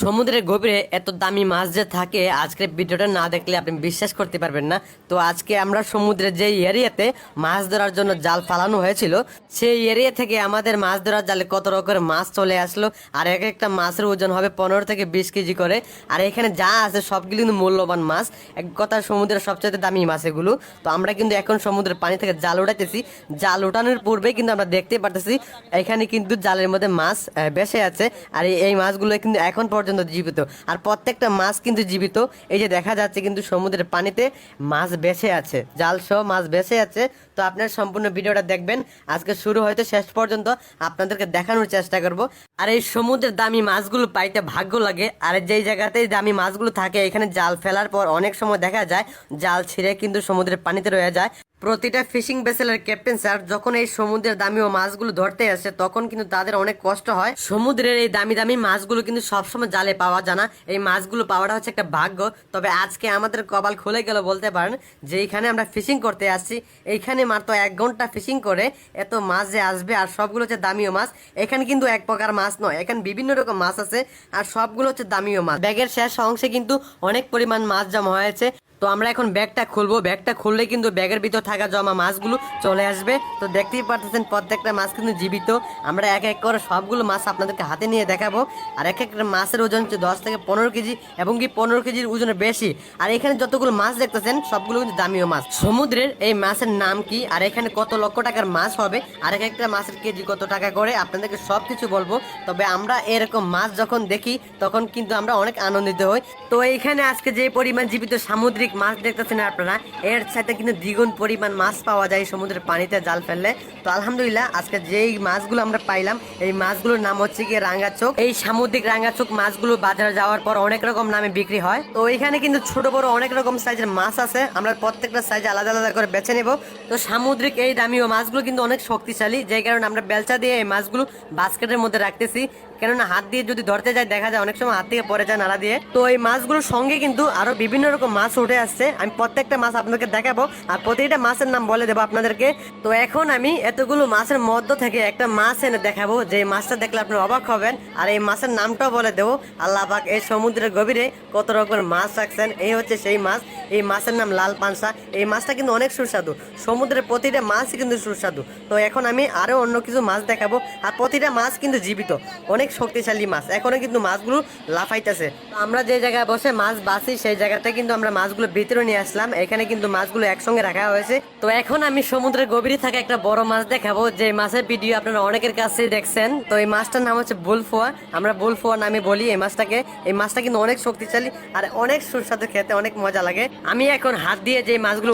সমুদ্রের গভীরে এত দামি মাছ যে থাকে, আজকের ভিডিওটা না দেখলে আপনি বিশ্বাস করতে পারবেন না। তো আজকে আমরা সমুদ্রের যে এরিয়াতে মাছ ধরার জন্য জাল ফালানো হয়েছিল, সেই এরিয়া থেকে আমাদের মাছ ধরার জালে কত রকমের মাছ চলে আসলো। আর এক একটা মাছের ওজন হবে 15 থেকে 20 কেজি করে। আর এখানে যা আছে সবগুলো কিন্তু মূল্যবান মাছ, এক কথা সমুদ্রের সবচেয়ে দামি মাছ এগুলো। তো আমরা কিন্তু এখন সমুদ্রের পানি থেকে জাল উঠাইতেছি। জাল উঠানোর পূর্বে কিন্তু আমরা দেখতে পারতেছি এখানে কিন্তু জালের মধ্যে মাছ বেঁচে আছে। আর এই মাছগুলো কিন্তু এখন পর্যন্ত জীবিত। আর প্রত্যেকটা মাছ কিন্তু জীবিত। এই যে দেখা যাচ্ছে কিন্তু সমুদ্রের পানিতে মাছ বেঁচে আছে, জাল সহ মাছ বেঁচে আছে। তো আপনার সম্পূর্ণ ভিডিওটা দেখবেন, আজকে শুরু হয়তো শেষ পর্যন্ত আপনাদেরকে দেখানোর চেষ্টা করব। আর এই সমুদ্রের দামি মাছগুলো পাইতে ভাগ্য লাগে। আর যেই জায়গাতেই দামি মাছগুলো থাকে, এখানে জাল ফেলার পর অনেক সময় দেখা যায় জাল ছিঁড়ে কিন্তু সমুদ্রের পানিতে রয়ে যায়। প্রতিটা ফিশিং ভেসেলের ক্যাপ্টেন স্যার যখন এই সমুদ্রের দামি ও মাছগুলো ধরতে আসে, তখন কিন্তু তাদের অনেক কষ্ট হয়। সমুদ্রের এই দামি দামি মাছগুলো কিন্তু সবসময় জালে পাওয়া যায় না। এই মাছগুলো পাওয়াটা হচ্ছে একটা ভাগ্য। তবে আজকে আমাদের কপাল খুলে গেল বলতে পারেন, যে এইখানে আমরা ফিশিং করতে আসছি, এইখানে মাত্র 1 ঘন্টা ফিশিং করে এত মাছ যে আসবে। আর সবগুলো হচ্ছে দামিও মাছ। এখানে কিন্তু এক প্রকার মাছ নয়, এখানে বিভিন্ন রকম মাছ আছে। আর সবগুলো হচ্ছে দামিও মাছ। ব্যাগের শেষ অংশে কিন্তু অনেক পরিমাণ মাছ জমা হয়েছে। তো আমরা এখন ব্যাগটা খুলবো। ব্যাগটা খুললে কিন্তু ব্যাগের ভিতর থাকা জমা মাছগুলো চলে আসবে। তো দেখতেই পারতেছেন প্রত্যেকটা মাছ কিন্তু জীবিত। আমরা এক এক করে সবগুলো মাছ আপনাদেরকে হাতে নিয়ে দেখাবো। আর এক একটা মাছের ওজন হচ্ছে 10 থেকে 15 কেজি, এবং কি 15 কেজির ওজনের বেশি। আর এখানে যতগুলো মাছ দেখতেছেন সবগুলো কিন্তু দামিও মাছ। সমুদ্রের এই মাছের নাম কি, আর এখানে কত লক্ষ টাকার মাছ হবে, আর এক একটা মাছের কেজি কত টাকা করে, আপনাদেরকে সব কিছু বলবো। তবে আমরা এরকম মাছ যখন দেখি তখন কিন্তু আমরা অনেক আনন্দিত হই। তো এইখানে আজকে যে পরিমাণ জীবিত সামুদ্রিক মাছ দেখতেছেন আপনারা, এর সাথে কিন্তু দ্বিগুণ পরিমাণ মাছ পাওয়া যায় সমুদ্রের পানিতে জাল ফেললে। তো আলহামদুলিল্লাহ, আজকে যেই মাছগুলো আমরা পাইলাম, এই মাছগুলোর নাম হচ্ছে কি রাঙ্গাচোক। এই সামুদ্রিক রাঙ্গাচোক মাছগুলো বাজারে যাওয়ার পর অনেক রকম নামে বিক্রি হয়। তো এখানে কিন্তু ছোট বড় অনেক রকম সাইজের মাছ আছে। আমরা প্রত্যেকটা সাইজ আলাদা আলাদা করে বেছে নেব। তো সামুদ্রিক এই দামিও মাছগুলো কিন্তু অনেক শক্তিশালী, যে কারণে আমরা বেলচা দিয়ে এই মাছগুলো বাস্কেটের মধ্যে রাখতেছি। কেননা হাত দিয়ে যদি ধরতে যায় দেখা যায় অনেক সময় হাত থেকে পড়ে যায় নাড়া দিয়ে। তো এই মাছগুলোর সঙ্গে কিন্তু আরো বিভিন্ন রকম মাছ উঠে আসছে। আমি প্রত্যেকটা মাছ আপনাদেরকে দেখাবো, আর প্রতিটা মাছের নাম বলে দেবো আপনাদেরকে। তো এখন আমি এতগুলো মাছের মধ্য থেকে একটা মাছ এনে দেখাবো, যে মাছটা দেখলে আপনি অবাক হবেন। আর এই মাছের নামটাও বলে দেবো। আল্লাহ পাক এই সমুদ্রের গভীরে কত রকমের মাছ রাখছেন। এই হচ্ছে সেই মাছ। এই মাছের নাম লাল পানসা। এই মাছটা কিন্তু অনেক সুস্বাদু। সমুদ্রের প্রতিটা মাছই কিন্তু সুস্বাদু। তো এখন আমি আরো অন্য কিছু মাছ দেখাবো। আর প্রতিটা মাছ কিন্তু জীবিত, অনেক শক্তিশালী মাছ। এখনো কিন্তু মাছগুলো লাফাইতেছে। আমরা যে জায়গায় বসে মাছ বাছি, সেই জায়গাটা কিন্তু আমরা মাছগুলো ভিতরে নিয়ে আসলাম। এখানে কিন্তু মাছগুলো একসঙ্গে রাখা হয়েছে। তো এখন আমি সমুদ্রের গভীরে থাকা একটা বড় মাছ দেখাবো, যে মাছের ভিডিও আপনারা অনেকের কাছে দেখছেন। তো এই মাছটার নাম হচ্ছে বুলফোয়া। আমরা বুলফোয়া নামে বলি এই মাছটাকে। এই মাছটা কিন্তু অনেক শক্তিশালী আর অনেক সুস্বাদু, খেতে অনেক মজা লাগে। আমি এখন হাত দিয়ে যে মাছগুলো